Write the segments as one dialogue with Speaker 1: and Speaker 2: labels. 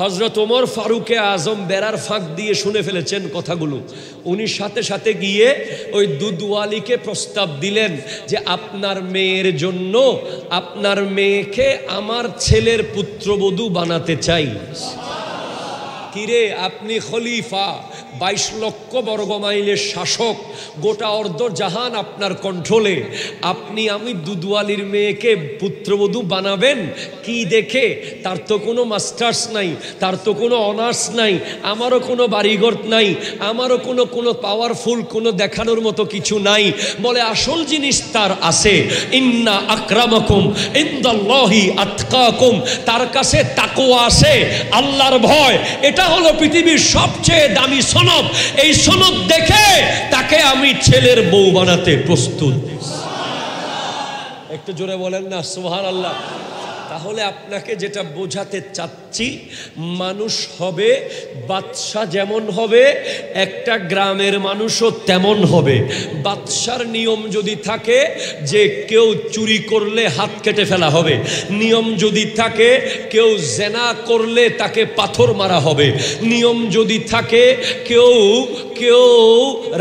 Speaker 1: হযরত ওমর ফারুকে আজম বেড়ার ফাঁক দিয়ে শুনে ফেলেছেন কথাগুলো। উনি সাথে সাথে গিয়ে ওই দুধওয়ালিকে প্রস্তাব দিলেন যে আপনার মেয়ের জন্য আপনার মেয়েকে আমার ছেলের পুত্রবধূ বানাতে চাই। কিরে, আপনি খলিফা, 22 লক্ষ বর্গমাইলের শাসক, গোটা অর্ধ জাহান আপনার কন্ট্রোলে, আমি দুধওয়ালির মেয়েকে পুত্রবধূ বানাবেন কি দেখে? তার তো কোনো মাস্টার্স নাই, তার তো কোনো অনার্স নাই, আমারও কোনো বাড়িঘর নাই, আমারও কোনো পাওয়ারফুল কোনো দেখানোর মতো কিছু নাই। বলে আসল জিনিস তার আছে, ইন্না আকরামাকুম ইনদাল্লাহি আতকাকুম, তার কাছে তাকওয়া আছে, আল্লাহর ভয়। এটা হলো পৃথিবীর সবচেয়ে দামি সনদ। এই সনদ দেখে তাকে আমি ছেলের বউ বানাতে প্রস্তুত। একটু জোরে বলেন না সুবহানাল্লাহ। তাহলে আপনাকে যেটা বোঝাতে চাচ্ছি, মানুষ হবে বাদশা, যেমন হবে একটা গ্রামের মানুষও তেমন হবে। বাদশার নিয়ম যদি থাকে যে কেউ চুরি করলে হাত কেটে ফেলা হবে, নিয়ম যদি থাকে কেউ জেনা করলে তাকে পাথর মারা হবে, নিয়ম যদি থাকে কেউ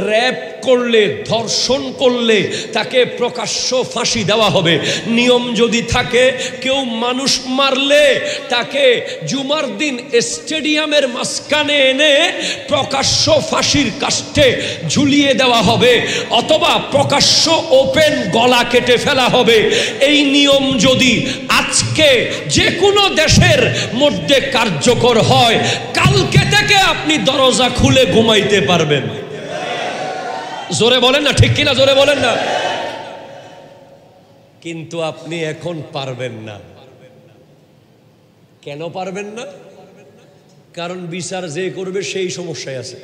Speaker 1: র‍্যাপ করলে, ধর্ষণ করলে তাকে প্রকাশ্য ফাঁসি দেওয়া হবে, নিয়ম যদি থাকে কেউ মানুষ মারলে তাকে জুমার দিন স্টেডিয়ামের মাঝখানে এনে প্রকাশ্য ফাঁসির কাষ্ঠে ঝুলিয়ে দেওয়া হবে, অথবা প্রকাশ্য ওপেন গলা কেটে ফেলা হবে। এই নিয়ম যদি আজকে যে কোনো দেশের মধ্যে কার্যকর হয়, কালকে থেকে আপনি দরজা খুলে ঘুমাইতে পারবেন। জোরে বলেন না, ঠিক কিনা? জোরে বলেন না। কিন্তু আপনি এখন পারবেন না। কেন পারবেন না? কারণ বিচার যে করবে সেই সমস্যায় আছে।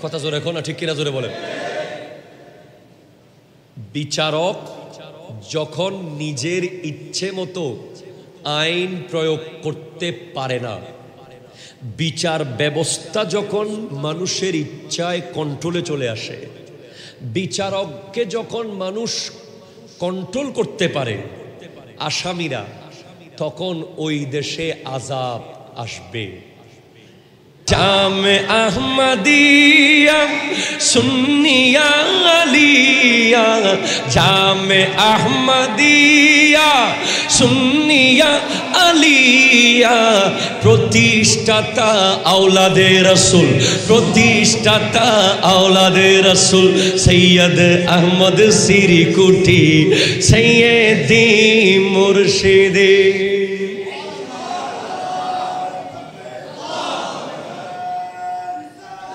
Speaker 1: কথা জোরে এখন না, ঠিক কিনা? জোরে বলেন। বিচারক যখন নিজের ইচ্ছে মতো আইন প্রয়োগ করতে পারে না, বিচার ব্যবস্থা যখন মানুষের ইচ্ছায় কন্ট্রোলে চলে আসে, বিচারককে যখন মানুষ কন্ট্রোল করতে পারে, আসামিরা, তখন ওই দেশে আযাব আসবে। জামে আহমদিয়া সুন্নিয়া আলিয়া, জামে আহমদিয়া সুন্নিয়া আলিয়া, প্রতিষ্ঠাতা আওলাদে রাসূল, প্রতিষ্ঠাতা আওলাদে রাসূল, সৈয়দ আহমদ সিরিকুটি, সৈয়দি মুর্শিদে।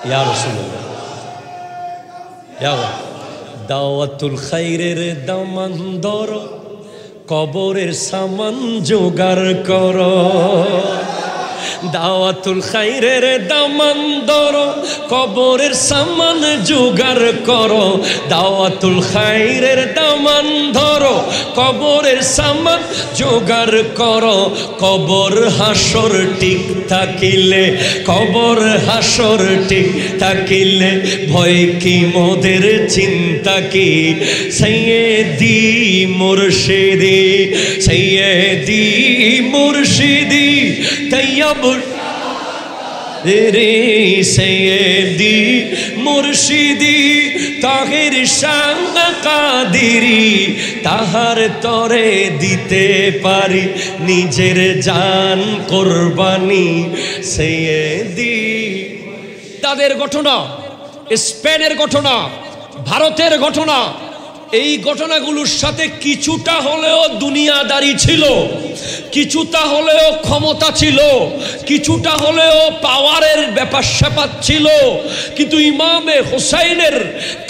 Speaker 1: ইয়া রাসূলুল্লাহ, ইয়া দাওয়াতুল খায়রের দামান ধরো, কবরের সামান জোগাড় করো। দাওয়াতুল খায়রের দামান ধরো, কবরের সামান জোগাড় করো। দাওয়াতুল খায়রের দামান ধরো, কবরের সামান জোগাড় করো। কবর হাসর ঠিক থাকিলে, কবর হাসর ঠিক থাকিলে, ভয় কি মোদের চিন্তা কি? সৈয়দি মুর্শিদি, সৈয়দি মুর্শিদি তৈয়ব রে, সৈয়দি মুর্শিদি তাহের শাহ কাদেরী, তাহার তরে দিতে পারি নিজের জান কোরবানি। সৈয়দি, তাদের ঘটনা, স্পেনের ঘটনা, ভারতের ঘটনা, এই ঘটনাগুলোর সাথে কিছুটা হলেও দুনিয়াদারি ছিল, কিছুটা হলেও ক্ষমতা ছিল, কিছুটা হলেও পাওয়ারের ব্যাপার স্যাপার ছিল। কিন্তু ইমামে হুসাইনের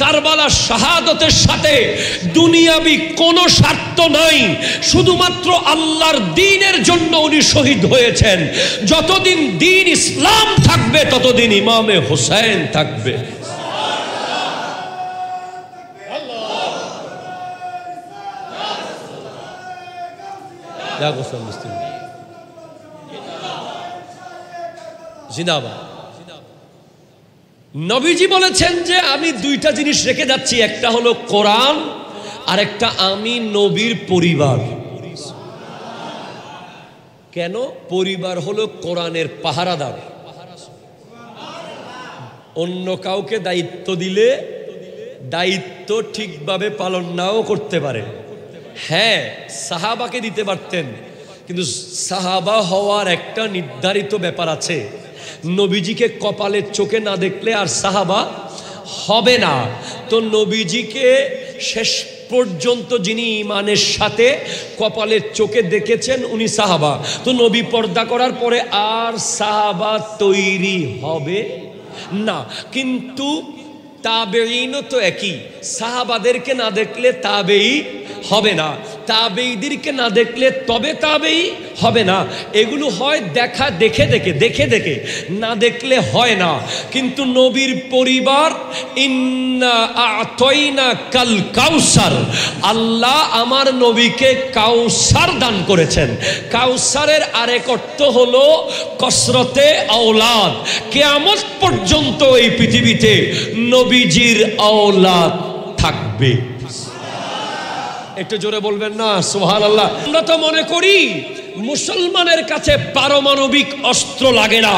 Speaker 1: কারবালার শাহাদতের সাথে দুনিয়াবি কোনো স্বার্থ নাই, শুধুমাত্র আল্লাহর দ্বীনের জন্য উনি শহীদ হয়েছেন। যতদিন দ্বীন ইসলাম থাকবে ততদিন ইমামে হুসাইন থাকবে। নবীজি বলেছেন যে আমি দুইটা জিনিস রেখে যাচ্ছি, একটা হলো কোরআন, আর একটা আমি নবীর পরিবার। কেন? পরিবার হলো কোরআনের পাহারাদার। অন্য কাউকে দায়িত্ব দিলে দায়িত্ব ঠিকভাবে পালন নাও করতে পারে। হ্যাঁ, সাহাবাকে দিতে পারতেন, কিন্তু সাহাবা হওয়ার একটা নির্ধারিত ব্যাপার আছে। নবীজিকে কপালের চোখে না দেখলে আর সাহাবা হবে না। তো নবীজিকে শেষ পর্যন্ত যিনি ইমানের সাথে কপালের চোখে দেখেছেন উনি সাহাবা। তো নবী পর্দা করার পরে আর সাহাবা তৈরি হবে না। কিন্তু তাবেঈনও তো একই, সাহাবাদেরকে না দেখলে তাবেঈ হবে না, তাবেঈদেরকে না দেখলে তবে তাবেঈ হবে না। এগুলো হয় দেখা দেখে দেখে দেখে দেখে, না দেখলে হয় না। কিন্তু নবীর পরিবার, ইন্না আ'তাইনা কাল কাউসার, আল্লাহ আমার নবীকে কাউসার দান করেছেন। কাউসারের আরেক অর্থ হলো কসরতে আওলাদ। কিয়ামত পর্যন্ত এই পৃথিবীতে নবীজির আওলাদ থাকবে। একটু জোরে বলবেন না সুবহানাল্লাহ। আমরা তো মনে করি মুসলমানের কাছে পারমাণবিক অস্ত্র লাগে না।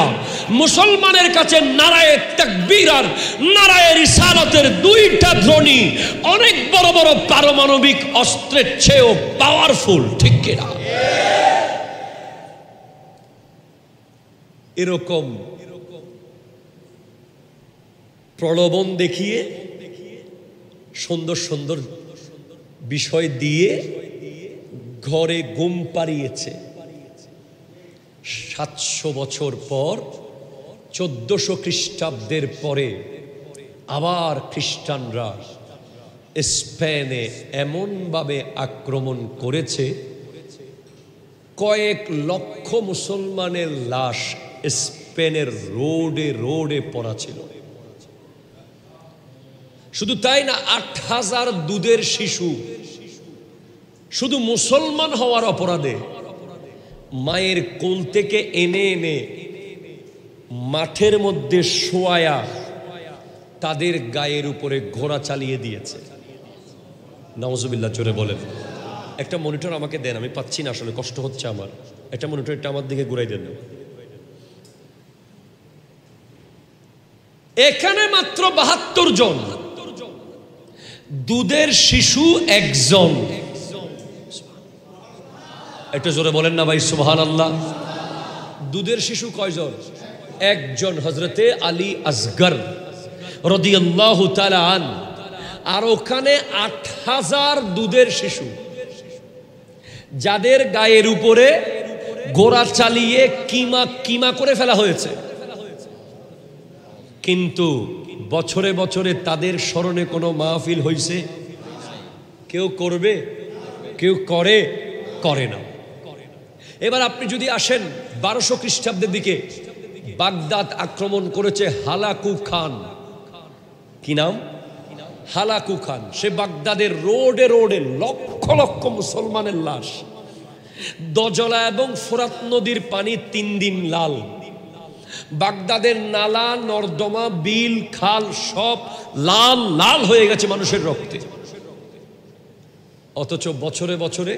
Speaker 1: মুসলমানের কাছে নারায়ে তাকবীর আর নারায়ে রিসালাতের দুইটা ধ্বনি অনেক বড় বড় পারমাণবিক অস্ত্রের চেয়েও পাওয়ারফুল, ঠিক কিনা? এরকম প্রলোভন দেখিয়ে সুন্দর সুন্দর বিষয় দিয়ে ঘরে ঘুম পাড়িয়েছে। 700 বছর পর 1400 খ্রিস্টাব্দের পরে আবার খ্রিস্টানরা স্পেনে এমনভাবে আক্রমণ করেছে, কয়েক লক্ষ মুসলমানের লাশ স্পেনের রোডে রোডে পড়া ছিল। শুধু তাই না, 8000 দুধের শিশু শুধু মুসলমান হওয়ার অপরাধে মায়ের কোল থেকে এনে এনে মাঠের মধ্যে শোয়ায়া তাদের গায়ের উপরে ঘোড়া চালিয়ে দিয়েছে। নাউজুবিল্লাহ, জোরে বলেন। একটা মনিটর আমাকে দেন, আমি পাচ্ছি না, আসলে কষ্ট হচ্ছে আমার। একটা মনিটরটা আমার দিকে ঘুরাই দেন। এখানে মাত্র 72 জন, দুধের শিশু একজন। একটু জোরে বলেন না ভাই সুবহানাল্লাহ। দুধের শিশু কয়জন? একজন, হযরতে আলী আসগর রাদিয়াল্লাহু তাআলা আন। আর ওখানে 8000 দুধের শিশু যাদের গায়ের উপরে ঘোড়া চালিয়ে কিমা কিমা করে ফেলা হয়েছে। কিন্তু বছরে বছরে তাদের স্মরণে কোনো মাহফিল হয়েছে? কেউ করবে? কেউ করে? করে না। এবার আপনি যদি আসেন 1200 খ্রিস্টাব্দের দিকে, বাগদাদ আক্রমণ করেছে হালাকু খান। কি নাম? Hulagu Khan. সে বাগদাদের রোডে রোডে লক্ষ লক্ষ মুসলমানের লাশ। দজলা এবং ফোরাত নদীর পানি 3 দিন লাল। বাগদাদের নালা নর্দমা বিল খাল সব লাল লাল হয়ে গেছে মানুষের রক্তে। অথচ বছরে বছরে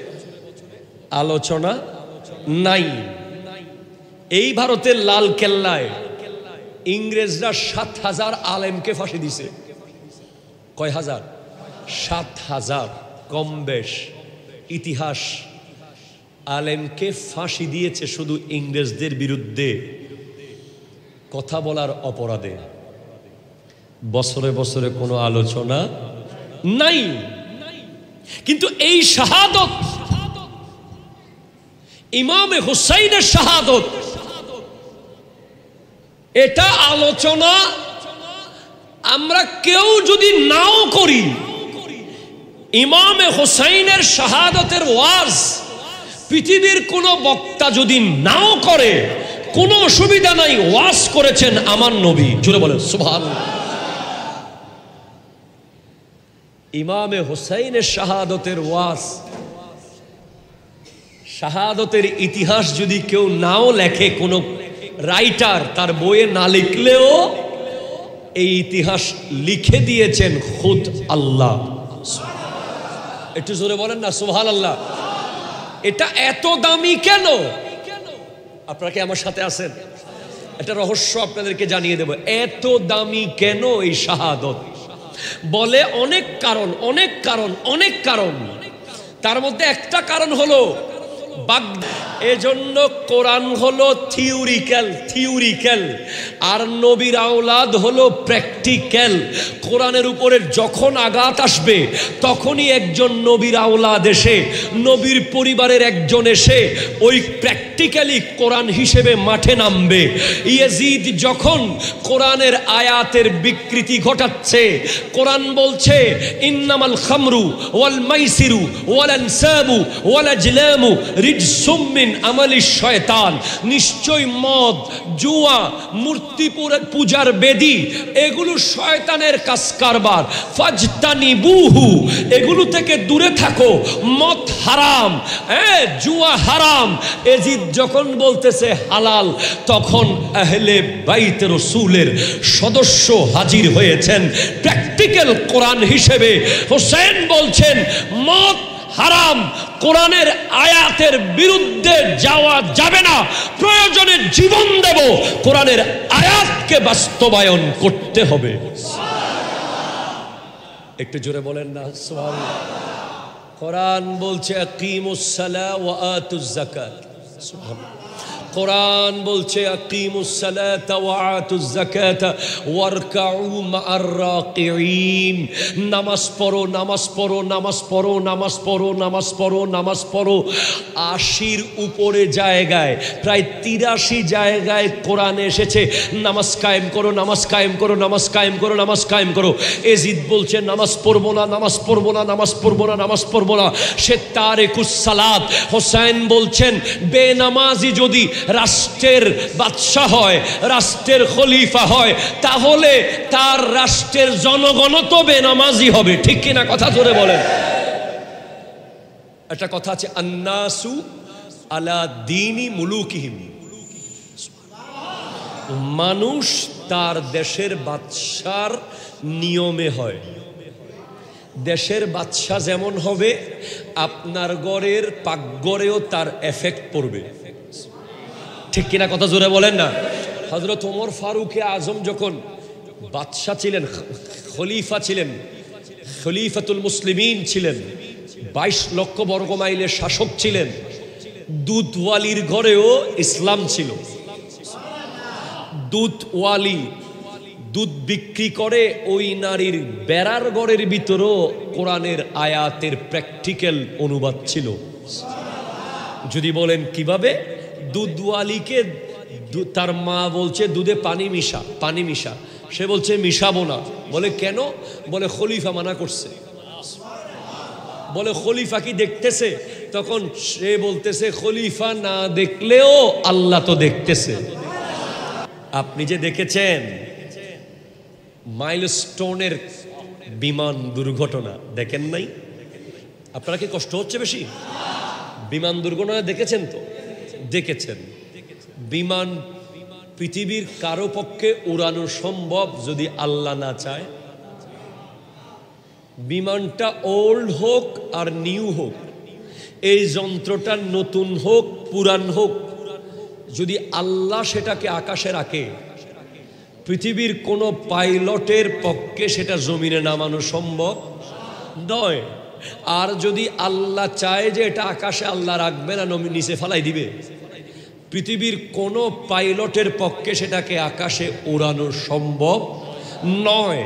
Speaker 1: আলোচনা নাই। এই ভারতের লাল কেল্লায় ইংরেজরা 7000 আলেমকে ফাঁসি দিছে। কয় হাজার? 7000, কম বেশ। ইতিহাস আলেমকে ফাঁসি দিয়েছে শুধু ইংরেজদের বিরুদ্ধে কথা বলার অপরাধে। বছরে বছরে কোনো আলোচনা নাই। কিন্তু এই শাহাদত, ইমামে হুসাইনের শাহাদত, এটা আলোচনা আমরা কেউ যদি নাও করি, ইমামে হুসাইনের শাহাদতের ওয়াজ পৃথিবীর কোনো বক্তা যদি নাও করে, কোনো অসুবিধা নাই। ওয়াজ করেছেন আমার নবী, জোরে বলেন সুবহানাল্লাহ। ইমামে হুসাইনের শাহাদতের ওয়াজ, শাহাদতের ইতিহাস যদি কেউ নাও লেখে, কোনো রাইটার তার বইয়ে না লিখলেও এই ইতিহাস লিখে দিয়েছেন খুদ আল্লাহ। একটু জোরে বলেন না সুবহানাল্লাহ। এটা এত দামি কেন? আপনারা কি আমার সাথে আছেন? একটা রহস্য আপনাদেরকে জানিয়ে দেব। এত দামি কেন এই শাহাদত? বলে অনেক কারণ, অনেক কারণ, অনেক কারণ। তার মধ্যে একটা কারণ হলো এজন্য কোরআন হলো থিওরিক্যাল আর নবীর আওলাদ হলো প্র্যাকটিক্যাল। কোরআনের উপরে যখন আঘাত আসবে তখনই একজন নবীর আওলাদ এসে, নবীর পরিবারের একজন এসে ওই প্র্যাকটিক্যালি কোরআন হিসেবে মাঠে নামবে। ইয়াজিদ যখন কোরআনের আয়াতের বিকৃতি ঘটাচ্ছে, কোরআন বলছে ইন্নামাল খামরু ওয়াল মাইসিরু ওয়াল আনসাবু ওয়াল আজলামু রিজসুম মিন আমালি শয়তান, নিশ্চয় মদ, জুয়া, মূর্তি পূজার বেদী এগুলো শয়তানের কাজ কারবার। ফাজতানিবুহু, এগুলো থেকে দূরে থাকো। মদ হারাম, জুয়া হারাম। এজিদ যখন বলতেছে হালাল, তখন আহলে বাইত রাসূলের সদস্য হাজির হয়েছেন প্র্যাকটিক্যাল কোরআন হিসেবে। হোসেন বলছেন মদ হারাম, কোরআনের আয়াতের বিরুদ্ধে যাওয়া যাবে না, প্রয়োজনে জীবন দেব, কোরআনের আয়াতকে বাস্তবায়ন করতে হবে। একটু জোরে বলেন না সুবহানাল্লাহ। কোরআন বলছে আকিমুস সালাহ ওয়া আতুজ যাকাত। সুবহানাল্লাহ। কোরআন বলছে আকিমুস সালাতা ওয়া আতুজ যাকাতা ওয়ারকাউ মা'আর রাকিঈন। নামাজ পড়ো, নামাজ পড়ো, নামাজ পড়ো, নামাজ পড়ো, নামাজ পড়ো, নামাজ পড়ো। ৮০-র উপরে জায়গায়, প্রায় ৮৩ জায়গায় কোরআনে এসেছে নামাজ কায়েম করো, নামাজ কায়েম করো, নামাজ কায়েম করো, নামাজ কায়েম করো। এজিদ বলছে নামাজ পড়বো না, নামাজ পড়বো না, নামাজ পড়বো না, নামাজ পড়বো না, সে তারিকুস সালাত। হোসেন বলছেন বেনামাজি যদি রাষ্ট্রের বাদশা হয়, রাষ্ট্রের খলিফা হয়, তাহলে তার রাষ্ট্রের জনগণ তো বেনামাজি হবে। ঠিক কিনা? কথা জোরে বলেন। একটা কথা আছে আন্নাসু আলা দীনি মুলুকিহিম, মানুষ তার দেশের বাদশার নিয়মে হয়। দেশের বাদশা যেমন হবে আপনার ঘরের পাকঘরেও তার এফেক্ট পড়বে। ঠিক কিনা? কথা জোরে বলেন না। হযরত ওমর ফারুকে আজম যখন বাদশা ছিলেন, খলিফা ছিলেন, খলিফাতুল মুসলিমিন ছিলেন, 22 লক্ষ বর্গ মাইলের শাসক ছিলেন, দুধওয়ালির ঘরেও ইসলাম ছিল। দুধওয়ালি দুধ বিক্রি করে, ওই নারীর বেড়ার ঘরের ভিতরেও কোরআনের আয়াতের প্র্যাকটিক্যাল অনুবাদ ছিল। যদি বলেন কিভাবে? দুধওয়ালিকে তার মা বলছে দুধে পানি মিশা, পানি মিশা। সে বলছে মিশাবো না। বলে কেন? বলে খলিফা মানা করছে। বলে খলিফা কি দেখতেছে? তখন সে বলতেছে খলিফা না দেখলেও আল্লাহ তো দেখতেছে। আপনি যে দেখেছেন মাইলস্টোনের বিমান দুর্ঘটনা, দেখেন নাই? আপনারা কি কষ্ট হচ্ছে বেশি? বিমান দুর্ঘটনা দেখেছেন তো? দেখেছেন। বিমান পৃথিবীর কারো পক্ষে উড়ানো সম্ভব যদি আল্লাহ না চায়। বিমানটা ওল্ড হোক আর নিউ হোক, এই যন্ত্রটা নতুন হোক পুরান হোক, যদি আল্লাহ সেটাকে আকাশে রাখে, পৃথিবীর কোনো পাইলটের পক্ষে সেটা জমিনে নামানো সম্ভব নয়। আর যদি আল্লাহ চায় যে এটা আকাশে, আল্লাহ রাখবে না, নিচে ফালাই দিবে। পৃথিবীর কোনো পাইলটের পক্ষে সেটাকে আকাশে উড়ানো সম্ভব নয়।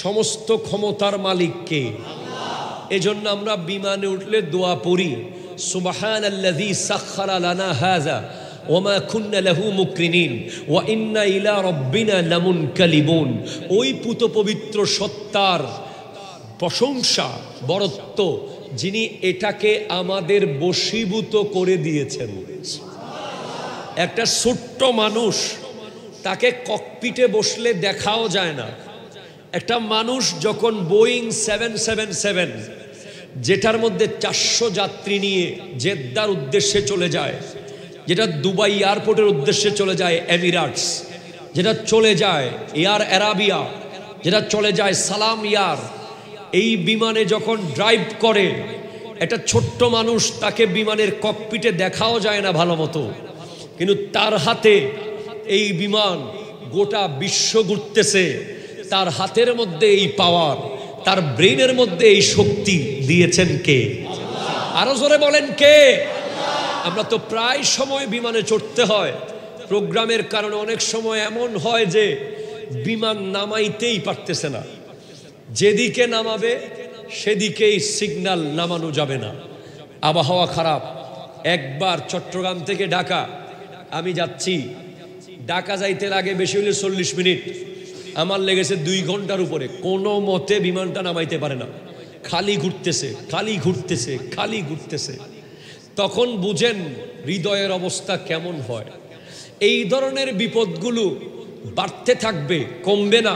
Speaker 1: সমস্ত ক্ষমতার মালিক কে? এজন্য আমরা বিমানে উঠলে দোয়া পড়ি, সুবহানাল্লাযী সাখখারা লানা হাযা ওয়া মা কুন্না লাহু মুকরিনিন ওয়া ইন্না ইলা রাব্বিনা লামুনকালিবুন। ওই পুত পবিত্র সত্তার প্রশংসা, বরত্ব, যিনি এটাকে আমাদের বশীভূত করে দিয়েছেন। একটা ছোট্ট মানুষ, তাকে ককপিটে বসলে দেখাও যায় না। একটা মানুষ যখন বোয়িং 777 যেটার মধ্যে 400 যাত্রী নিয়ে জেদ্দার উদ্দেশ্যে চলে যায়, যেটা দুবাই এয়ারপোর্টের উদ্দেশ্যে চলে যায় এমিরাটস, যেটা চলে যায় এয়ার আরাবিয়া, যেটা চলে যায় সালাম এয়ার, এই বিমানে যখন ড্রাইভ করে একটা ছোট্ট মানুষ, তাকে বিমানের ককপিটে দেখাও যায় না ভালো মতো। কিন্তু তার হাতে এই বিমান গোটা বিশ্ব ঘুরতেছে, তার হাতের মধ্যে এই পাওয়ার, তার ব্রেনের মধ্যে এই শক্তি দিয়েছেন কে? আরো জোরে বলেন কে? আমরা তো প্রায় সময় বিমানে চড়তে হয়, প্রোগ্রামের কারণে অনেক সময় এমন হয় যে বিমান নামাইতেই পারতেছে না, যেদিকে নামাবে সেদিকেই সিগন্যাল, নামানো যাবে না, আবহাওয়া খারাপ। একবার চট্টগ্রাম থেকে ঢাকা আমি যাচ্ছি, ঢাকা যাইতে লাগে বেশি হলে 40 মিনিট, আমার লেগেছে 2 ঘন্টার উপরে। কোনো মতে বিমানটা নামাইতে পারে না, খালি ঘুরতেছে, খালি ঘুরতেছে, খালি ঘুরতেছে। তখন বুঝেন হৃদয়ের অবস্থা কেমন হয়। এই ধরনের বিপদগুলো বাড়তে থাকবে, কমবে না।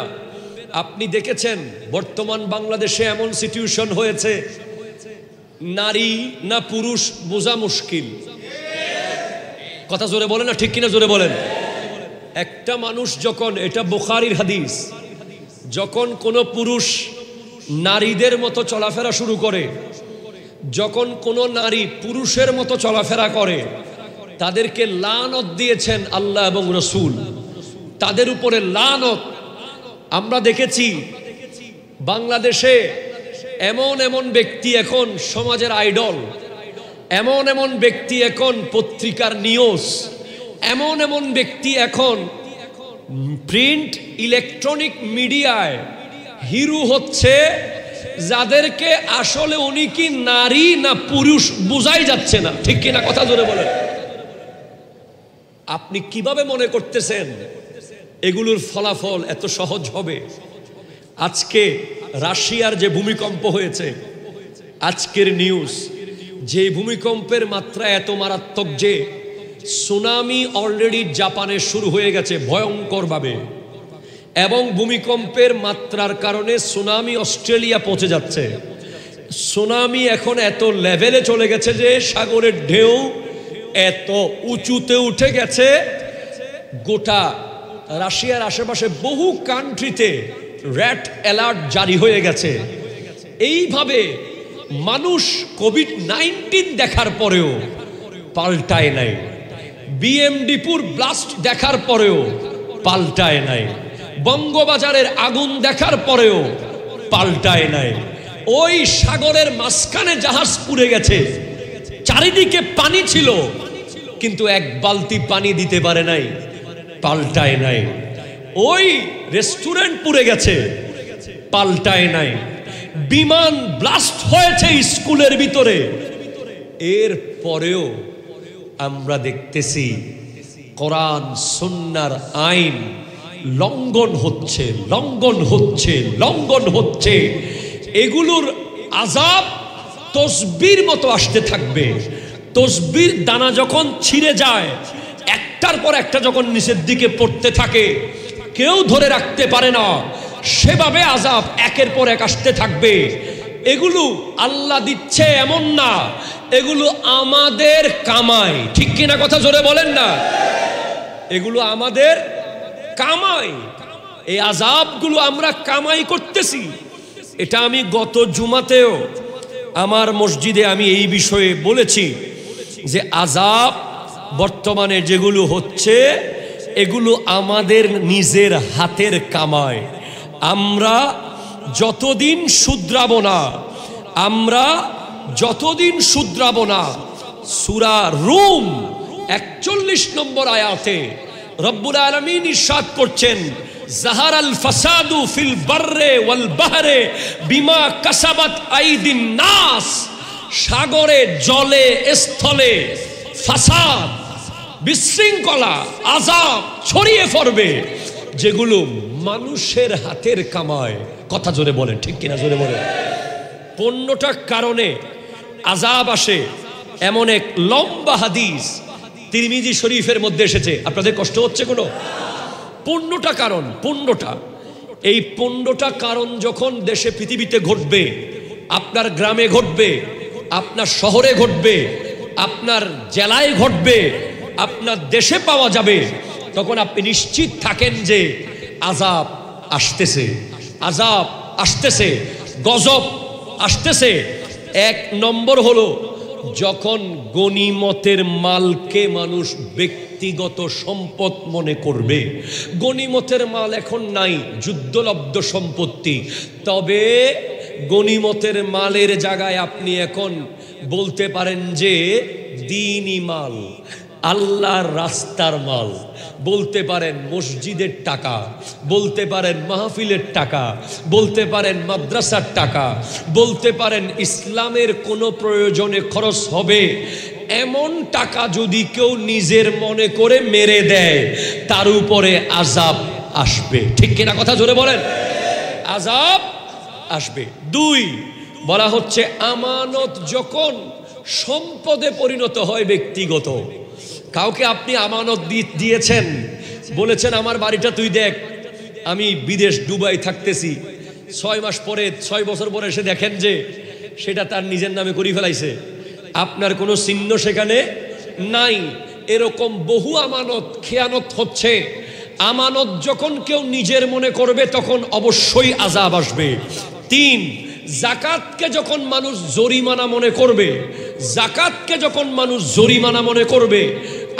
Speaker 1: আপনি দেখেছেন বর্তমান বাংলাদেশে এমন সিচুয়েশন হয়েছে, নারী না পুরুষ বোঝা মুশকিল। কথা জোরে বলেন না, ঠিক কিনা জোরে বলেন। একটা মানুষ যখন, এটা বুখারীর হাদিস, যখন কোনো পুরুষ নারীদের মতো চলাফেরা শুরু করে, যখন কোনো নারী পুরুষের মতো চলাফেরা করে, তাদেরকে লানত দিয়েছেন আল্লাহ এবং রসুল, তাদের উপরে লানত। আমরা দেখেছি বাংলাদেশে এমন এমন ব্যক্তি এখন সমাজের আইডল, এমন এমন ব্যক্তি এখন পত্রিকার নিউজ, এমন এমন ব্যক্তি এখন প্রিন্ট ইলেকট্রনিক মিডিয়ায় হিরো হচ্ছে, যাদেরকে আসলে উনি কি নারী না পুরুষ বোঝাই যাচ্ছে না, ঠিক কিনা? কথা জোরে বলেন। আপনি কিভাবে মনে করতেছেন এগুলোর ফলাফল এত সহজ হবে? আজকে রাশিয়ার যে ভূমিকম্প হয়েছে, আজকের নিউজ, যে ভূমিকম্পের মাত্রা এত মারাত্মক যে সুনামি অলরেডি জাপানে শুরু হয়ে গেছে ভয়ঙ্করভাবে, এবং ভূমিকম্পের মাত্রার কারণে সুনামি অস্ট্রেলিয়া পৌঁছে যাচ্ছে। সুনামি এখন এত লেভেলে চলে গেছে যে সাগরের ঢেউ এত উঁচুতে উঠে গেছে, গোটা রাশিয়ার আশেপাশে বহু কান্ট্রিতে রেড অ্যালার্ট জারি হয়ে গেছে। এইভাবে মানুষ কোভিড-19 দেখার পরেও পাল্টায় নাই, বিএমডিপুর ব্লাস্ট দেখার পরেও পাল্টায় নাই, বঙ্গবাজারের আগুন দেখার পরেও পাল্টায় নাই, ওই সাগরের মাঝখানে জাহাজ পুড়ে গেছে, চারিদিকে পানি ছিল, কিন্তু এক বালতি পানি দিতে পারে নাই, পাল্টায় নাই। ওই রেস্টুরেন্ট পুড়ে গেছে, পাল্টায় নাই। বিমান ব্লাস্ট হয়েছে স্কুলের ভিতরে, এর পরেও আমরা দেখতেছি কোরআন সুন্নাহর আইন লঙ্ঘন হচ্ছে, লঙ্ঘন হচ্ছে, লঙ্ঘন হচ্ছে। এগুলোর আযাব তসবির মতো আসতে থাকবে। তসবির দানা যখন ছিঁড়ে যায়, একটার পর একটা যখন নিচের দিকে পড়তে থাকে, কেউ ধরে রাখতে পারে না, সেভাবে আযাব একের পর এক আসতে থাকবে। এগুলো আল্লাহ দিচ্ছে এমন না, এগুলো আমাদের কামাই, ঠিক কিনা? কথা জোরে বলেন না। এগুলো আমাদের কামাই, এই আযাবগুলো আমরা কামাই করতেছি। এটা আমি গত জুমাতেও আমার মসজিদে আমি এই বিষয়ে বলেছি যে আযাব বর্তমানে যেগুলো হচ্ছে এগুলো আমাদের নিজের হাতের কামাই। আমরা যতদিন শুধরাবো না, আমরা যতদিন শুধরাবো না, সূরা রুম 41 নম্বর আয়াতে রব্বুল আলামিন ইরশাদ করছেন, জাহারাল ফাসাদু ফিল বাররে ওয়াল বাহরে বিমা কাসাবাত আইদিন নাস। সাগরে, জলে, স্থলে ফাসাদ, বিশৃঙ্খলা, আযাব ছড়িয়ে পড়বে, যেগুলো মানুষের হাতের কামাই। কথা জোরে বলেন, ঠিক কিনা জোরে বলেন। 15টা কারণে আযাব আসে, এমন এক লম্বা হাদিস তিরমিজি শরীফের মধ্যে এসেছে। আপনাদের কষ্ট হচ্ছে কোনো? 15টা কারণ, 15টা। এই 15টা কারণ যখন দেশে পৃথিবীতে ঘটবে, আপনার গ্রামে ঘটবে, আপনার শহরে ঘটবে, আপনার জেলায় ঘটবে, আপনার দেশে পাওয়া যাবে, তখন আপনি নিশ্চিত থাকেন যে আযাব আসতেছে, আযাব আসতেছে, গজব আসতেছে। 1 নম্বর হলো যখন গনিমতের মালকে মানুষ ব্যক্তিগত সম্পদ মনে করবে, গনিমতের মাল এখন নাই, যুদ্ধলব্ধ সম্পত্তি, তবে গনিমতের মালের জায়গায় আপনি এখন বলতে পারেন যে দ্বীনি মাল, আল্লাহর রাস্তার মাল, বলতে পারেন মসজিদের টাকা, বলতে পারেন মাহফিলের টাকা, বলতে পারেন মাদ্রাসার টাকা, বলতে পারেন ইসলামের কোনো প্রয়োজনে খরচ হবে এমন টাকা যদি কেউ নিজের মনে করে মেরে দেয়, তার উপরে আযাব আসবে। ঠিক কিনা কথা জোরে বলেন? আযাব আসবে। 2 বলা হচ্ছে আমানত যখন সম্পদে পরিণত হয় ব্যক্তিগত, কাউকে আপনি আমানত দিয়েছেন, বলেছেন আমার বাড়িটা তুই দেখ, আমি বিদেশ দুবাই থাকতেছি, 6 মাস পরে 6 বছর পরে এসে দেখেন যে সেটা তার নিজের নামে করে ফেলাইছে, আপনার কোনো চিহ্ন সেখানে নাই। এরকম বহু আমানত খেয়ানত হচ্ছে। আমানত যখন কেউ নিজের মনে করবে তখন অবশ্যই আযাব আসবে। 3 জাকাতকে যখন মানুষ জরিমানা মনে করবে, জাকাতকে যখন মানুষ জরিমানা মনে করবে,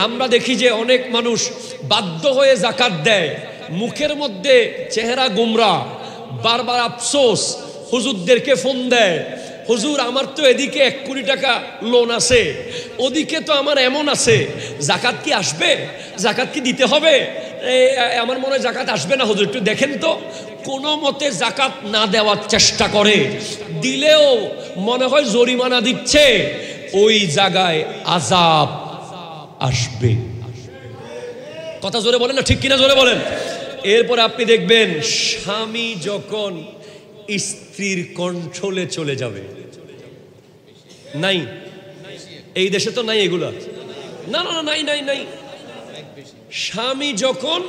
Speaker 1: আমরা দেখি যে অনেক মানুষ বাধ্য হয়ে জাকাত দেয়, মুখের মধ্যে চেহারা গোমরা, বারবার আফসোস, হুজুরদেরকে ফোন দেয়, হুজুর আমার তো এদিকে 1 কোটি টাকা লোন আছে, ওদিকে তো আমার এমন আছে, জাকাত কি আসবে, জাকাত কি দিতে হবে? আমার মনে হয় জাকাত আসবে না হুজুর, একটু দেখেন তো। কোনো মতে জাকাত না দেওয়ার চেষ্টা করে, দিলেও মনে হয় জরিমানা দিচ্ছে, ওই জায়গায় আযাব আসবে। কথা জোরে বলেন না, ঠিক কিনা জোরে বলেন। এরপর আপনি দেখবেন স্বামী যখন স্ত্রীর কন্ট্রোলে চলে যাবে, নাই এই দেশে তো নাই এগুলা, না না নাই নাই নাই। স্বামী যখন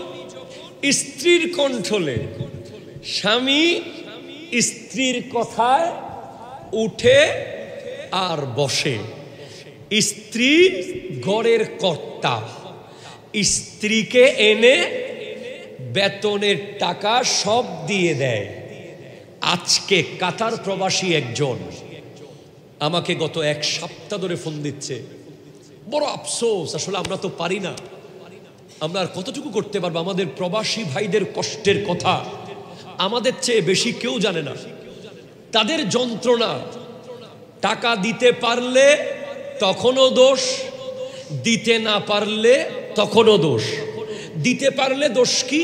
Speaker 1: স্ত্রীর কন্ট্রোলে, স্বামী স্ত্রীর কথায় উঠে আর বসে, স্ত্রী ঘরের কর্তা, স্ত্রীকে এনে বেতনের টাকা সব দিয়ে দেয়। আজকে কাতার প্রবাসী একজন আমাকে গত 1 সপ্তাহ ধরে ফোন দিচ্ছে, বড় আফসোস, আসলে আমরা তো পারি না, আমরা আর কতটুকু করতে পারবো, আমাদের প্রবাসী ভাইদের কষ্টের কথা আমাদের চেয়ে বেশি কেউ জানে না, তাদের যন্ত্রণা। টাকা দিতে পারলে তখনও দোষ, দিতে না পারলে তখনও দোষ। দিতে পারলে দোষ কি?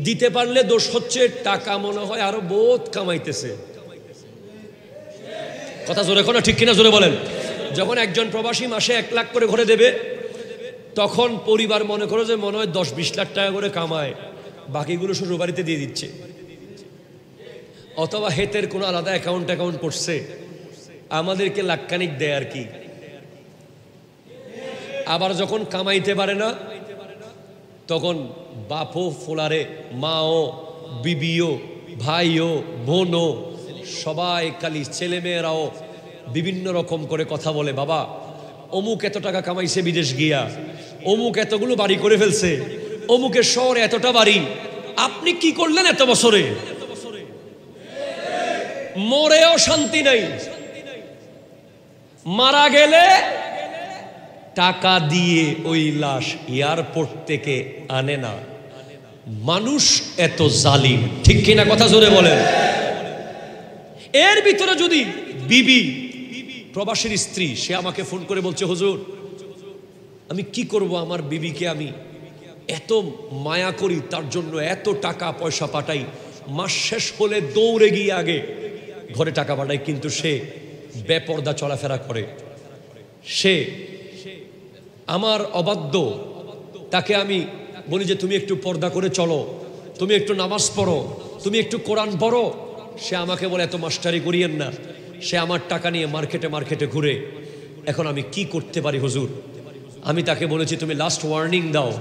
Speaker 1: দিতে পারলে দোষ হচ্ছে টাকা মনে হয় আরো বহুত কামাইতেছে। কথা জোরে কোনো ঠিক কিনা জোরে বলেন। যখন একজন প্রবাসী মাসে 1 লাখ করে ঘরে দেবে, তখন পরিবার মনে করো যে মনে হয় 10-20 লাখ টাকা করে কামায়, বাকিগুলো শ্বশুর বাড়িতে দিয়ে দিচ্ছে, অথবা হেতের কোনো আলাদা অ্যাকাউন্ট করছে, আমাদেরকে লাখখানিক দেয় আর কি। আবার যখন কামাইতে পারে না, তখন বাপও ফোলারে, মাও, বিবিও, ভাইও, বোনও, সবাই খালি ছেলেমেয়েরাও বিভিন্ন রকম করে কথা বলে, বাবা অমুক এত টাকা কামাইছে বিদেশ গিয়া, অমুক এতগুলো বাড়ি করে ফেলছে, অমুকের শহরে এতটা বাড়ি, আপনি কি করলেন এত বছরে? মরেও শান্তি নাই, মারা গেলে টাকা দিয়ে ওই লাশ এয়ারপোর্ট থেকে আনে না। মানুষ এত জালিম, ঠিক কিনা কথা জোরে বলেন। এর ভিতরে যদি বিবি, প্রবাসীর স্ত্রী, সে আমাকে ফোন করে বলছে, হুজুর আমি কি করব, আমার বিবিকে আমি এত মায়া করি, তার জন্য এত টাকা পয়সা পাঠাই, মাস শেষ হলে দৌড়ে গিয়ে আগে ঘরে টাকা পাঠাই, কিন্তু সে বেপরদা চলাফেরা করে, সে আমার অবাধ্য। তাকে আমি বলি যে তুমি একটু পর্দা করে চলো, তুমি একটু নামাজ পড়ো, তুমি একটু কোরআন পড়ো, সে আমাকে বলে এত মাস্টারি করিয়েন না, সে আমার টাকা নিয়ে মার্কেটে ঘুরে। এখন আমি কি করতে পারি হুজুর? আমি তাকে বলেছি তুমি লাস্ট ওয়ার্নিং দাও,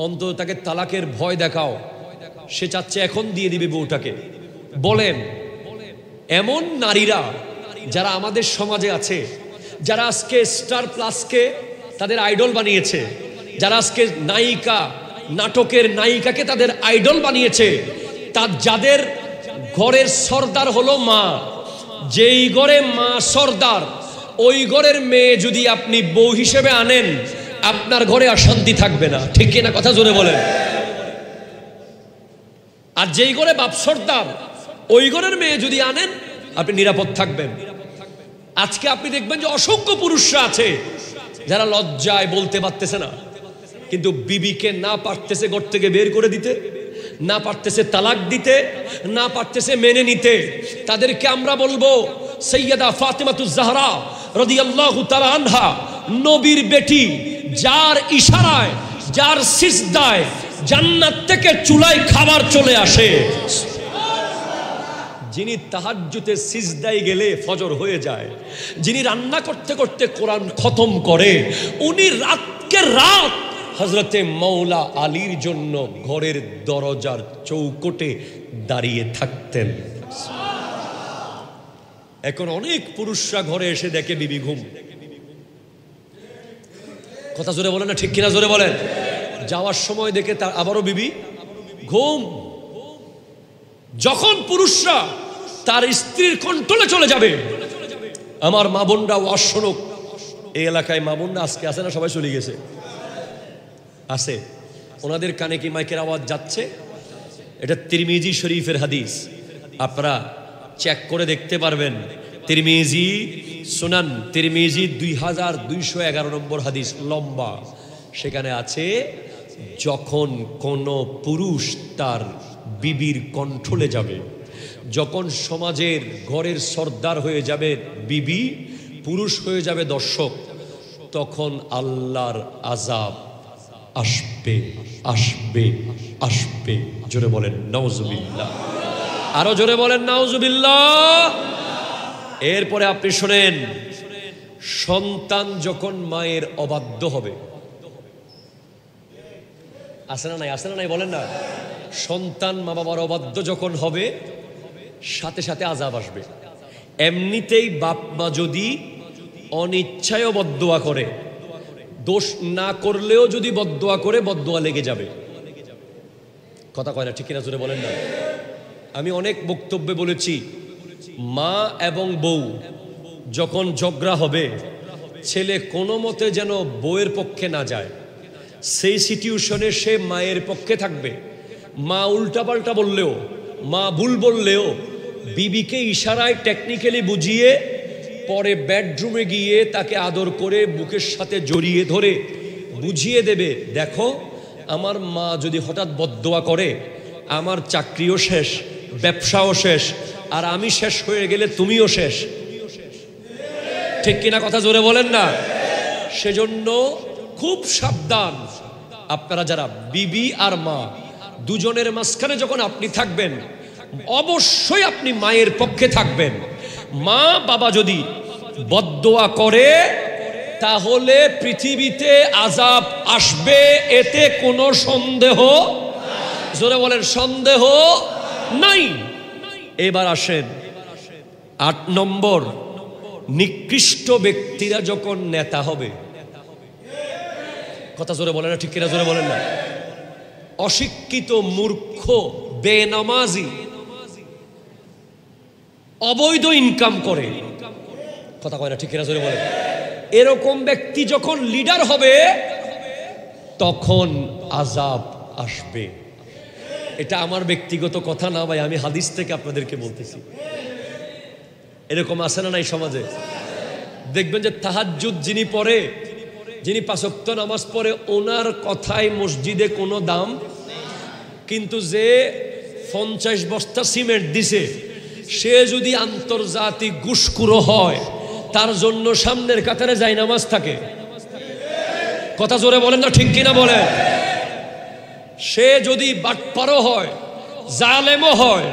Speaker 1: অন্তত তাকে তালাকের ভয় দেখাও, সে চাচ্ছে এখন দিয়ে দিবে বউটাকে। বলেন এমন নারীরা যারা আমাদের সমাজে আছে, যারা আজকে স্টার প্লাসকে তাদের আইডল বানিয়েছে, যারা আজকে নায়িকা, নাটকের নায়িকাকে তাদের আইডল বানিয়েছে, যাদের ঘরের সর্দার হলো মা, যেই ঘরে মা সর্দার, ওই ঘরের মেয়ে যদি আপনি বউ হিসেবে আনেন, আপনার ঘরে অশান্তি থাকবে না। ঠিক কিনা কথা জোরে বলেন। আর যেই ঘরে বাপ সর্দার, ওই ঘরের মেয়ে যদি আনেন, আপনি নিরাপদ থাকবেন। আজকে আপনি দেখবেন যে অসংখ্য পুরুষরা আছে যারা লজ্জায় বলতে পারতেছে না, কিন্তু বিবিকে না পারতেছে ঘর থেকে বের করে দিতে, না পারতেছে তালাক দিতে, না পারতেছে মেনে নিতে। তাদেরকে আমরা বলবো সৈয়দা ফাতেমাতুজ জাহরা রাদিয়াল্লাহু তাআলা আনহা, নবীর বেটি, যার ইশারায়, যার সিজদায় জান্নাত থেকে চুলায় খাবার চলে আসে, যিনি তাহাজ্জুদে সিজদায় গেলে ফজর হয়ে যায়, যিনি রান্না করতে করতে কোরআন খতম করে, উনি রাতকে রাত হযরতে মাওলা আলীর জন্য ঘরের দরজার চৌকটে দাঁড়িয়ে থাকতেন। এখন অনেক পুরুষরা ঘরে এসে দেখে বিবি ঘুম। কথা জোরে বলেন না, ঠিক কিনা জোরে বলেন। যাওয়ার সময় দেখে তার আবারও বিবি ঘুম। যখন পুরুষরা তার স্ত্রীর কন্ট্রোলে চলে যাবে, আমার মা বোনরা ওয়াজ শুনুক, এই এলাকায় মা বোনরা আজকে আছে না? সবাই চলে গেছে, আছে। ওনাদের কানে কি মাইকের আওয়াজ যাচ্ছে? এটা তিরমিজি শরীফের হাদিস, আপনারা চেক করে দেখতে পারবেন। তিরমিজি সুনান তিরমিজি 2211 নম্বর হাদিস, লম্বা। সেখানে আছে, যখন কোনো পুরুষ তার বিবির কন্ট্রোলে যাবে, যখন সমাজের ঘরের সর্দার হয়ে যাবে বিবি, পুরুষ হয়ে যাবে দর্শক, তখন আল্লাহর আযাব আসবে, আসবে, আসবে। জোরে বলেন নাউজুবিল্লাহ, আরো জোরে বলেন নাউজুবিল্লাহ। এরপরে আপনি শোনেন, সন্তান যখন মায়ের অবাধ্য হবে, আছে না নাই? আছে না নাই? বলেন না। সন্তান মা বাবার অবাধ্য যখন হবে, সাথে সাথে আযাব আসবে। এমনিতেই বাপ মা যদি অনিচ্ছায়ও বদদোয়া করে, দোষ না করলেও যদি বদদোয়া করে, বদদোয়া লেগে যাবে। কথা কয় না, ঠিক কিনা জোরে বলেন না। আমি অনেক বক্তব্যে বলেছি, মা এবং বউ যখন ঝগড়া হবে, ছেলে কোনো মতে যেন বউয়ের পক্ষে না যায়, সেই সিচুয়েশনে সে মায়ের পক্ষে থাকবে। মা উল্টাপাল্টা বললেও, মা ভুল বললেও, বিবিকে ইশারায় টেকনিক্যালি বুঝিয়ে পরে বেডরুমে গিয়ে তাকে আদর করে বুকের সাথে জড়িয়ে ধরে বুঝিয়ে দেবে, দেখো আমার মা যদি হঠাৎ বদদোয়া করে, আমার চাকরিও শেষ, ব্যবসাও শেষ, আর আমি শেষ হয়ে গেলে তুমিও শেষ। ঠিক কিনা কথা জোরে বলেন না। সেজন্য খুব সাবধান আপনারা যারা বিবি আর মা দুজনের মাঝখানে যখন আপনি থাকবেন, অবশ্যই আপনি মায়ের পক্ষে থাকবেন। মা বাবা যদি বদদোয়া করে, তাহলে পৃথিবীতে আযাব আসবে, এতে কোনো সন্দেহ, জোরে বলেন সন্দেহ নাই। এবার আসেন 8 নম্বর, নিকৃষ্ট ব্যক্তিরা যখন নেতা হবে। কথা জোরে বলেন না, ঠিক কিনা জোরে বলেন না। অশিক্ষিত, মূর্খ, বেনামাজি, অবৈধ ইনকাম করে, কথা কয় না, ঠিক কিনা জোরে বলেন। এরকম ব্যক্তি যখন লিডার হবে, তখন আযাব আসবে। এটা আমার ব্যক্তিগত কথা না ভাই, আমি হাদিস থেকে আপনাদেরকে বলতেছি। এরকম আছে না নাই সমাজে? দেখবেন যে তাহাজ্জুদ যিনি পড়ে, যিনি 5 ওয়াক্ত নামাজ পড়ে, ওনার কথায় মসজিদে কোনো দাম, কিন্তু যে 50 বস্তা সিমেন্ট দিছে, সে যদি আন্তর্জাতিক ঘুষখোর হয়, তার জন্য সামনের কাতারে যায় নামাজ থাকে। কথা জোরে বলেন না, ঠিক কিনা বলেন। সে যদি বাটপারও হয়, জালেমও হয়,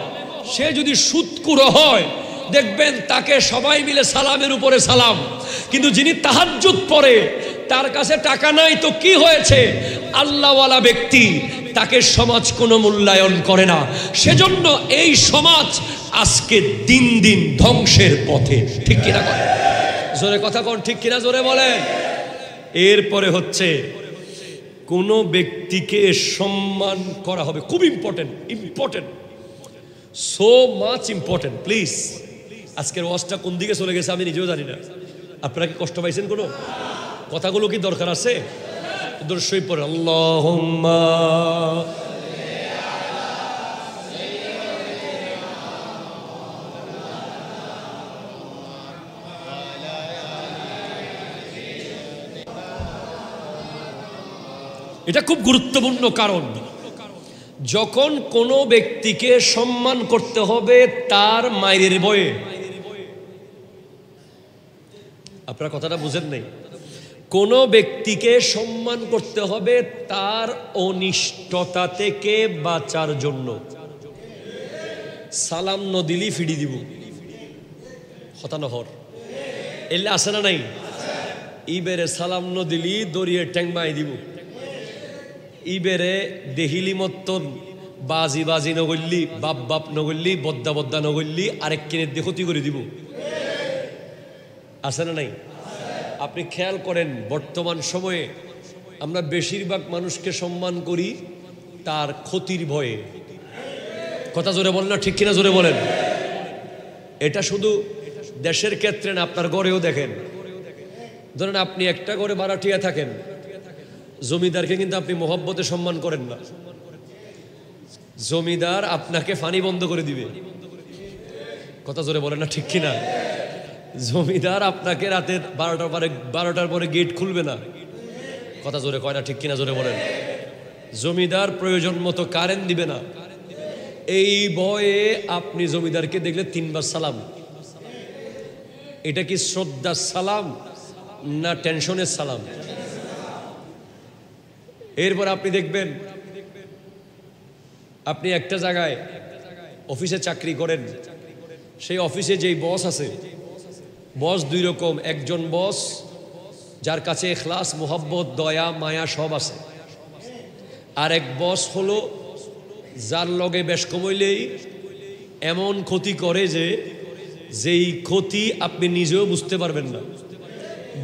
Speaker 1: সে যদি সুদখোর হয়, দেখবেন তাকে সবাই মিলে সালামের উপরে সালাম। কিন্তু যিনি তাহাজ্জুদ পড়ে, তার কাছে টাকা নাই তো কি হয়েছে, আল্লাহওয়ালা ব্যক্তি, তাকে সমাজ কোনো মূল্যায়ন করে না। সেজন্য এই সমাজ আজকে দিন দিন ধ্বংসের পথে। ঠিক কিনা বলেন? জোরে কথা কোন, ঠিক কিনা জোরে বলেন। এরপরে হচ্ছে, কোন ব্যক্তিকে সম্মান করা হবে, খুব important, important, so much important. Please, আজকের ওয়াজটা কোন দিকে চলে গেছে আমি নিজেও জানি না। আপনারা কি কষ্ট পাইছেন কোনো? কথাগুলো কি দরকার আছে? দর্শই পড়ে আল্লাহুম্মা এটা খুব গুরুত্বপূর্ণ কারণ যখন কোনো ব্যক্তিকে সম্মান করতে হবে তার মায়ের ভয়ে। আপনারা কথাটা বুঝেন নাই? কোনো ব্যক্তিকে সম্মান করতে হবে তার অনিষ্টতা থেকে বাঁচার জন্য। সালাম ন দিলি ফিরি দিব, হতানহর এলে আসে না নাই? ইবেরে সালাম ন দিলি দরিয়ে ট্যাংমাই দিব, ইবেরে দেহিলি মতন বাজি বাজি নগল্লি, বাপ বাপ নগল্লি, বদ্দা বদ্দা নগল্লি, আরেক কিনের দিয়ে ক্ষতি করে দিব। আছে না নাই? আপনি খেয়াল করেন বর্তমান সময়ে আমরা বেশিরভাগ মানুষকে সম্মান করি তার ক্ষতির ভয়ে। কথা জোরে বলেন না, ঠিক কিনা জোরে বলেন। এটা শুধু দেশের ক্ষেত্রে না, আপনার ঘরেও দেখেন। ধরেন আপনি একটা ঘরে ভাড়াটিয়া থাকেন, জমিদারকে কিন্তু আপনি মোহব্বতে সম্মান করেন না। জমিদার আপনাকে ফানি বন্ধ করে দিবে। কথা জোরে বলেন না, ঠিক কিনা? জমিদার আপনাকে রাতে 12টার পরে গেট খুলবে না। কথা জোরে কয় না, ঠিক কিনা জোরে বলেন। জমিদার প্রয়োজন মতো কারেন্ট দিবে না। এই ভয়ে আপনি জমিদারকে দেখলে 3 বার সালাম। এটা কি শ্রদ্ধার সালাম না টেনশনের সালাম? এরপর আপনি দেখবেন আপনি একটা জায়গায় অফিসে চাকরি করেন, সেই অফিসে যেই বস আছে, বস 2 রকম। একজন বস যার কাছে ইখলাস, মোহাব্বত, দয়া, মায়া সব আছে। আর এক বস হলো যার লগে বেশ কমইলেই এমন ক্ষতি করে যে যেই ক্ষতি আপনি নিজেও বুঝতে পারবেন না।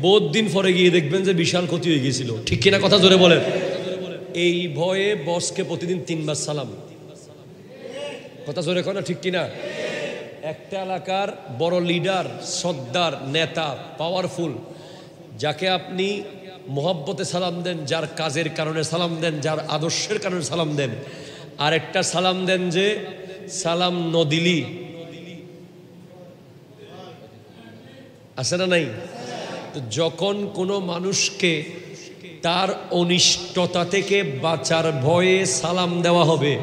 Speaker 1: বহুত দিন পরে গিয়ে দেখবেন যে বিশাল ক্ষতি হয়ে গিয়েছিল। ঠিক কিনা? কথা জোরে বলেন। এই ভয়ে বসকে প্রতিদিন 3 বার সালাম। কথা জোরে কয় না, ঠিক কিনা? একটা এলাকার বড় লিডার, সর্দার, নেতা, পাওয়ারফুল, যাকে আপনি মোহাব্বতে সালাম দেন, যার কাজের কারণে সালাম দেন, যার আদর্শের কারণে সালাম দেন, আর একটা সালাম দেন যে সালাম নদিলি। আছে না নাই? তো যখন কোনো মানুষকে তার অনিষ্টতা থেকে বাঁচার ভয়ে সালাম দেওয়া হবে,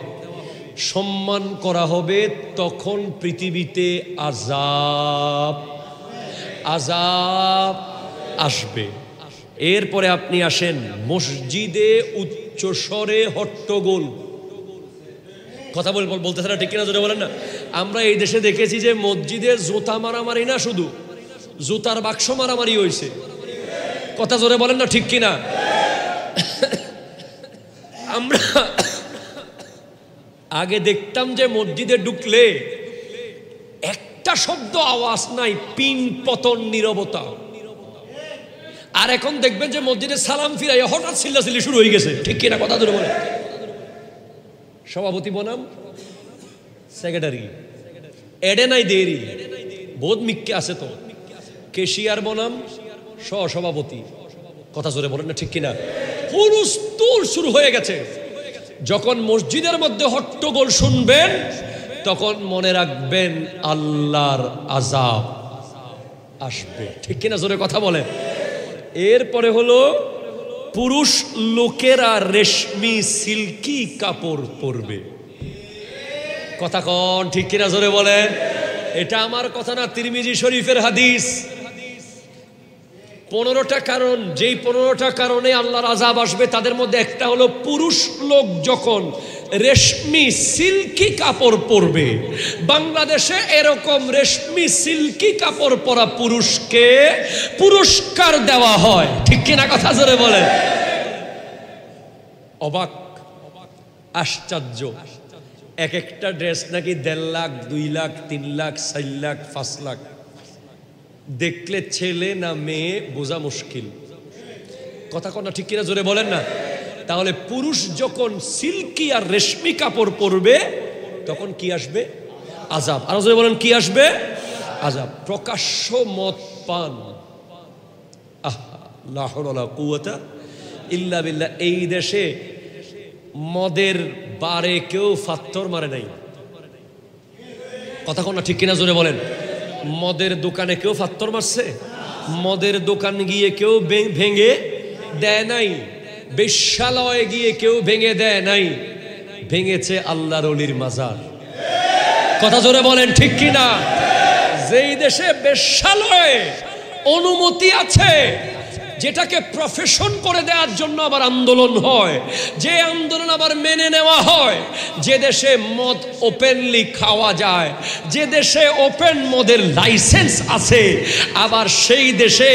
Speaker 1: সম্মান করা হবে, তখন পৃথিবীতে আযাব আসবে। এরপরে আপনি আসেন মসজিদে উচ্চস্বরে হট্টগোল। কথা বলতেছে না, ঠিক কিনা জোরে বলেন না। আমরা এই দেশে দেখেছি যে মসজিদে জুতা মারামারি না, শুধু জুতার বাক্স মারামারি হয়েছে। কথা জোরে বলেন না, ঠিক কিনা? আমরা আগে দেখতাম যে মসজিদে ঢুকলে একটা শব্দ আওয়াজ নাই, পিন পতন নীরবতা। আর এখন দেখবেন যে মসজিদে সালাম ফিরাই হঠাৎ চিল্লাচিল্লি শুরু হয়ে গেছে। ঠিক কিনা? কথা ধরে বলে। সভাপতি বনাম সেক্রেটারি, এডে নাই দেরি, বোধ মিক্কে আছে তো। কেশিয়ার বনাম সহসভাপতি। কথা জোরে বলেন না, ঠিক কিনা? হুলস্থুল শুরু হয়ে গেছে। যখন মসজিদের মধ্যে হট্টগোল শুনবেন তখন মনে রাখবেন আল্লাহর আযাব আসবে। ঠিক কিনা জোরে কথা বলেন। এরপরে হলো পুরুষ লোকেরা রেশমি সিল্কি কাপড় পরবে। কথা কন, ঠিক কিনা জোরে বলেন। এটা আমার কথা না, তিরমিজি শরীফের হাদিস। 15টা কারণ, যেই 15টা কারণে আল্লাহর আযাব আসবে তাদের মধ্যে একটা হলো পুরুষ লোক যখন রেশমি সিল্কি কাপড় পরবে। বাংলাদেশে এরকম রেশমি সিল্কি কাপড় পরা পুরুষকে পুরস্কার দেওয়া হয়। ঠিক কিনা? কথা জোরে বলেন। অবাক, আশ্চর্য। এক একটা ড্রেস নাকি 1.5 লাখ, 2 লাখ, 3 লাখ, 4 লাখ, 5 লাখ। দেখলে ছেলে না মেয়ে বোঝা মুশকিল। কথা কনা, ঠিক কিনা জোরে বলেন না। তাহলে পুরুষ যখন সিল্কি আর রেশমি কাপড় পরবে তখন কি আসবে? আযাব। আর জোরে বলেন, কি আসবে? আযাব। প্রকাশ্য মদ পান, লা হাওলা ওয়ালা কুওয়াতা ইল্লা বিল্লাহ। এই দেশে মদের বারে কেউ ফাত্তর মারে নাই, কথা কোন ঠিক কিনা জোরে বলেন। মদের দোকানে কেউ ফাত্তর মারছে? মদের দোকান গিয়ে কেউ ভেঙে দেয় নাই, বেশ্যালয়ে গিয়ে কেউ ভেঙে দেয় নাই, ভেঙেছে আল্লাহর ওলির মাজার। কথা জোরে বলেন ঠিক কিনা। যেই দেশে বেশ্যালয়ে অনুমতি আছে, যেটাকে প্রফেশন করে দেওয়ার জন্য আবার আন্দোলন হয়, যে আন্দোলন আবার মেনে নেওয়া হয়, যে দেশে মদ ওপেনলি খাওয়া যায়, যে দেশে ওপেন মদের লাইসেন্স আছে, আবার সেই দেশে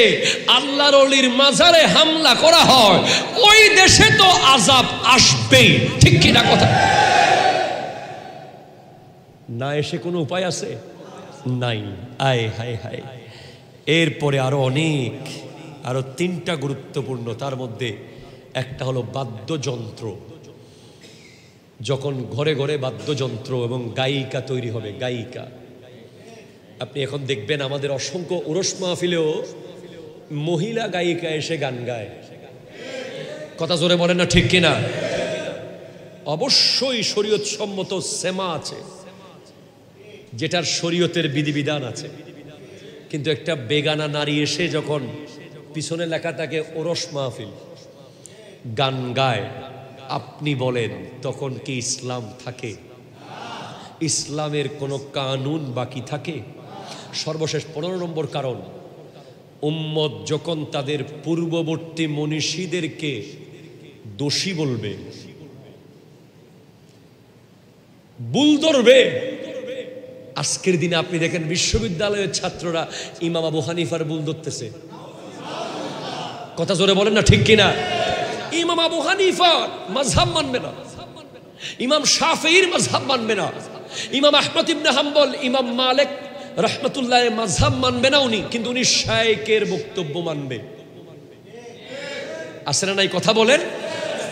Speaker 1: আল্লাহর ওলির মাজারে হামলা করা হয়, ওই দেশে তো আযাব আসবেই, ঠিক কিনা কথা। না এসে কোনো উপায় আছে? নাই। আয় হায় হায়। এরপরে আরো অনেক, আরো তিনটা গুরুত্বপূর্ণ, তার মধ্যে একটা হলো বাদ্যযন্ত্র। যখন ঘরে ঘরে বাদ্যযন্ত্র এবং গায়িকা তৈরি হবে, গায়িকা, আপনি এখন দেখবেন আমাদের অসংখ্য উরস মাহফিলেও মহিলা গায়িকা এসে গান গায়। কথা জোরে বলেন না ঠিক কিনা। অবশ্যই শরীয়ত সম্মত সেমা আছে, যেটার শরীয়তের বিধিবিধান আছে, কিন্তু একটা বেগানা নারী এসে যখন পিছনে লেখা থাকে ওরস মাহফিল, গান গায়, আপনি বলেন তখন কি ইসলাম থাকে? ইসলামের কোনো কানুন বাকি থাকে? সর্বশেষ 15 নম্বর কারণ, উম্মত যখন তাদের পূর্ববর্তী মনীষীদেরকে দোষী বলবে, ভুল ধরবে। আজকের দিনে আপনি দেখেন বিশ্ববিদ্যালয়ের ছাত্ররা ইমাম আবু হানিফার ভুল ধরতেছে। কথা জোরে বলেন না ঠিক কিনা। ইমাম আবু হানিফা মাযহাব মানবে না, ইমাম শাফিঈর মাযহাব মানবে না, ইমাম আহমদ ইবনে হাম্বল, ইমাম মালিক রাহমাতুল্লাহ মাযহাব মানবে না উনি, কিন্তু উনি শায়েখের বক্তব্য মানবে। আছে না নাই? কথা বলেন।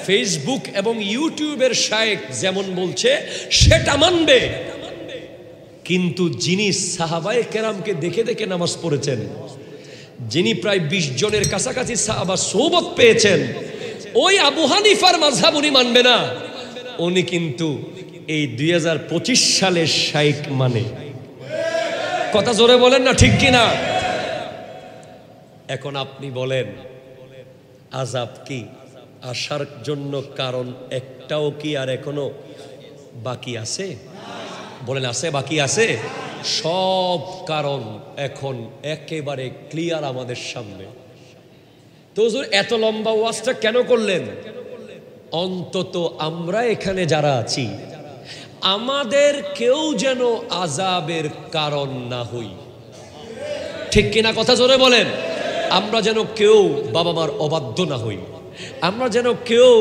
Speaker 1: ফেসবুক এবং ইউটিউবের শায়েখ যেমন বলছে সেটা মানবে, কিন্তু যিনি সাহাবায়ে কেরামকে দেখে দেখে নামাজ পড়েছেন, যিনি প্রায় 20 জনের কাছাকাছি সাহাবা সোহবত পেয়েছেন, ওই আবু হানিফার মাযহাব উনি মানবে না। উনি কিন্তু এই 2025 সালের শাইখ মানে। কথা জোরে বলেন না ঠিক কিনা। এখন আপনি বলেন আযাব কি আসার জন্য কারণ একটাও কি আর এখনো বাকি আছে? বলেন আছে, বাকি আছে? সব কারণ এখন একেবারে ক্লিয়ার আমাদের সামনে। তো হুজুর এত লম্বা ওয়াজটা কেন করলেন? অন্তত আমরা এখানে যারা আছি, আমাদের কেউ যেন আযাবের কারণ না হই, ঠিক কিনা? কথা জোরে বলেন। আমরা যেন কেউ বাবা মার অবাধ্য না হই, আমরা যেন কেউ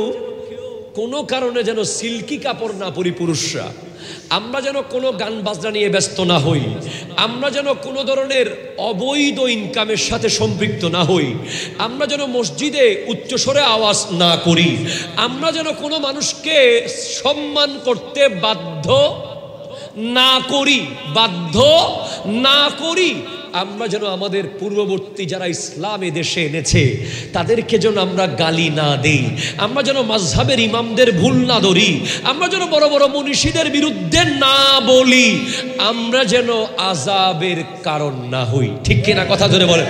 Speaker 1: কোনো কারণে যেন সিল্কি কাপড় না পরি পুরুষরা, আমরা যেন কোনো গান বাজনা নিয়ে ব্যস্ত না হই, আমরা যেন কোনো ধরনের অবৈধ ইনকামের সাথে সম্পৃক্ত না হই, আমরা যেন মসজিদে উচ্চস্বরে আওয়াজ না করি, আমরা যেন কোনো মানুষকে সম্মান করতে বাধ্য না করি, আমরা যেন আমাদের পূর্ববর্তী যারা ইসলাম এ দেশে এনেছে তাদেরকে যেন আমরা গালি না দেই, আমরা যেন মাযহাবের ইমামদের ভুল না ধরি, আমরা যেন বড় বড় মনীষীদের বিরুদ্ধে না বলি, আমরা যেন আযাবের কারণ না হই, ঠিক কিনা? কথা ধরে বলেন।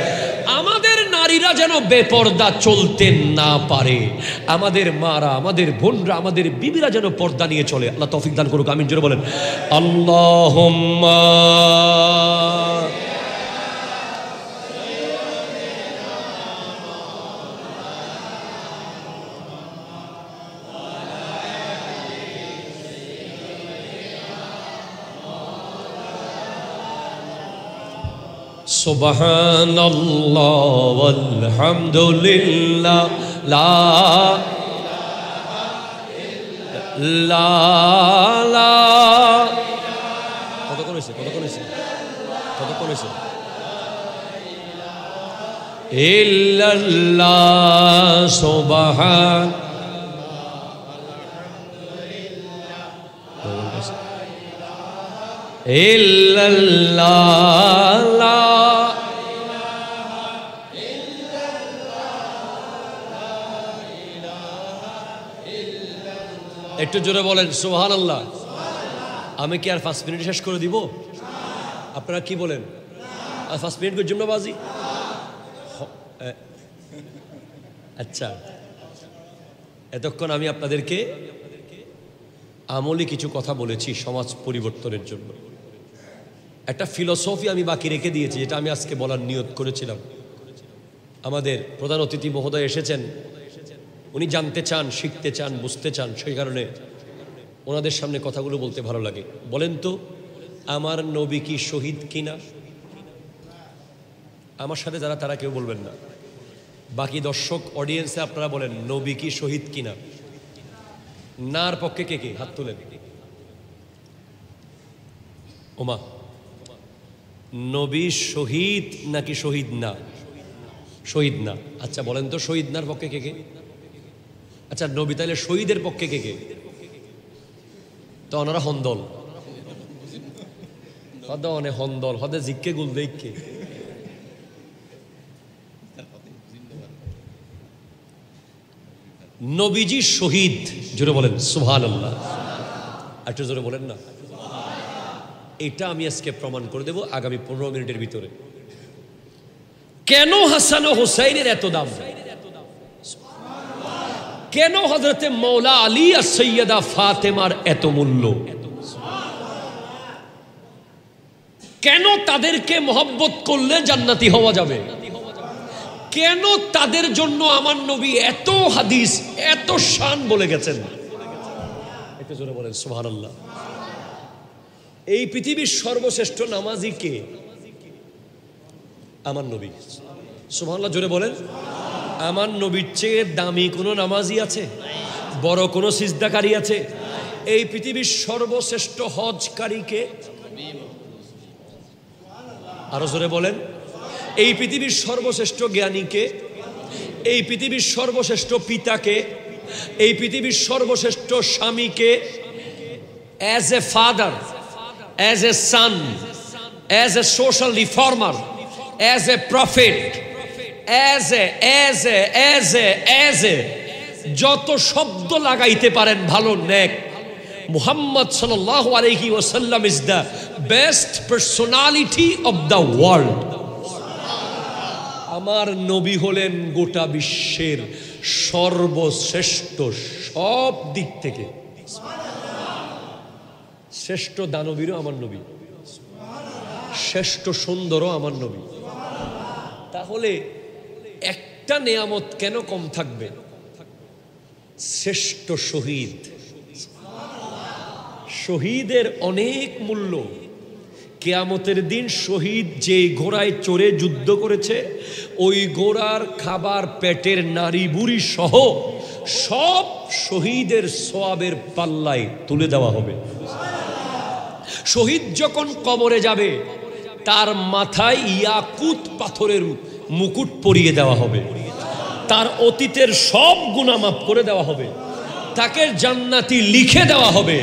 Speaker 1: আমাদের নারীরা যেন বেপর্দা চলতে না পারে, আমাদের মারা, আমাদের বোনরা, আমাদের বিবিরা যেন পর্দা নিয়ে চলে। আল্লাহ তৌফিক দান করুক, আমিন জোরে বলেন আল্লাহুম্মা। সুবহানাল্লাহ ওয়ালহামদুলিল্লাহ লা ইল্লাল্লাহ। কতক্ষণ হয়েছে? ইল্লাল্লাহ সুবহান ইল্লাল্লাহ একটু জোরে বলেন সুবহানাল্লাহ। আমি কি আর 5 মিনিট শেষ করে দিব? আপনারা কি বলেন? আর 5 মিনিট করে জুমনাবাজি? আচ্ছা, এতক্ষণ আমি আপনাদেরকে আমলি কিছু কথা বলেছি সমাজ পরিবর্তনের জন্য। একটা ফিলোসফি আমি বাকি রেখে দিয়েছি, যেটা আমি আজকে বলার নিয়ত করেছিলাম। আমাদের প্রধান অতিথি মহোদয় এসেছেন, উনি জানতে চান, শিখতে চান, বুঝতে চান, সেই কারণে ওনাদের সামনে কথাগুলো বলতে ভালো লাগে। বলেন তো, আমার নবী কি শহীদ কিনা? আমার সাথে যারা তারা কেউ বলবেন না, বাকি দর্শক অডিয়েন্সে আপনারা বলেন নবী কি শহীদ কিনা? নার পক্ষে কে কে হাত তুলেন। ওমা, নবী শহীদ নাকি শহীদ না? শহীদ না। আচ্ছা বলেন তো, শহীদ নার পক্ষে কে কে? আচ্ছা নবী তাহলে শহীদের পক্ষে কে কে? তো ওনারা হন্দল হদে অনেক হন্দল হদে জিক্কে গুল দেখকে। নবীজি শহীদ, জোরে বলেন সুবহানাল্লাহ। একটু জোরে বলেন না। এটা আমি আজকে প্রমাণ করে দেব আগামী 15 মিনিটের ভিতরে। কেন হাসান ও হুসাইনের এত দাম? কেন হযরতে মৌলা আলী আর সৈয়দা ফাতেমার এত মূল্য? কেন তাদেরকে মহব্বত করলে জান্নাতি হওয়া যাবে? কেন তাদের জন্য আমার নবী এত হাদিস, এত শান বলে গেছেন? একটু জোরে বলেন সুবহানাল্লাহ। এই পৃথিবীর সর্বশ্রেষ্ঠ নামাজি কে? আমার নবী। সুবহানাল্লাহ জোরে বলেন। আমার নবীর চেয়ে দামি কোনো নামাজি আছে? বড় কোনো সিজদাকারী আছে? এই পৃথিবীর সর্বশ্রেষ্ঠ হজকারীকে? আরো জোরে বলেন। এই পৃথিবীর সর্বশ্রেষ্ঠ জ্ঞানীকে? এই পৃথিবীর সর্বশ্রেষ্ঠ পিতাকে? এই পৃথিবীর সর্বশ্রেষ্ঠ স্বামীকে? As a father, as a son, as a social reformer, as a prophet, as a যত শব্দ লাগাইতে পারেন ভালো নেক, মুহাম্মদ সাল্লাল্লাহু আলাইহি ওয়াসাল্লাম is the best personality of the world. আমার নবী হলেন গোটা বিশ্বের সর্বশ্রেষ্ঠ, সব দিক থেকে শ্রেষ্ঠ। দানবীরও আমার নবী, শ্রেষ্ঠ সুন্দরও আমার নবী। তাহলে একটা নেয়ামত কেন কম থাকবে? শ্রেষ্ঠ শহীদ। শহীদের অনেক মূল্য। কিয়ামতের দিন শহীদ যে ঘোড়ায় চড়ে যুদ্ধ করেছে, ওই ঘোড়ার খাবার, পেটের নারী বুড়ি সহ সব শহীদের সওয়াবের পাল্লায় তুলে দেওয়া হবে। শহীদ যখন কবরে যাবে, তার মাথায় ইয়াকুত পাথরের মুকুট পরিয়ে দেওয়া হবে। তার অতীতের সব গুনাহ মাফ করে দেওয়া হবে। তাকে জান্নাতি লিখে দেওয়া হবে।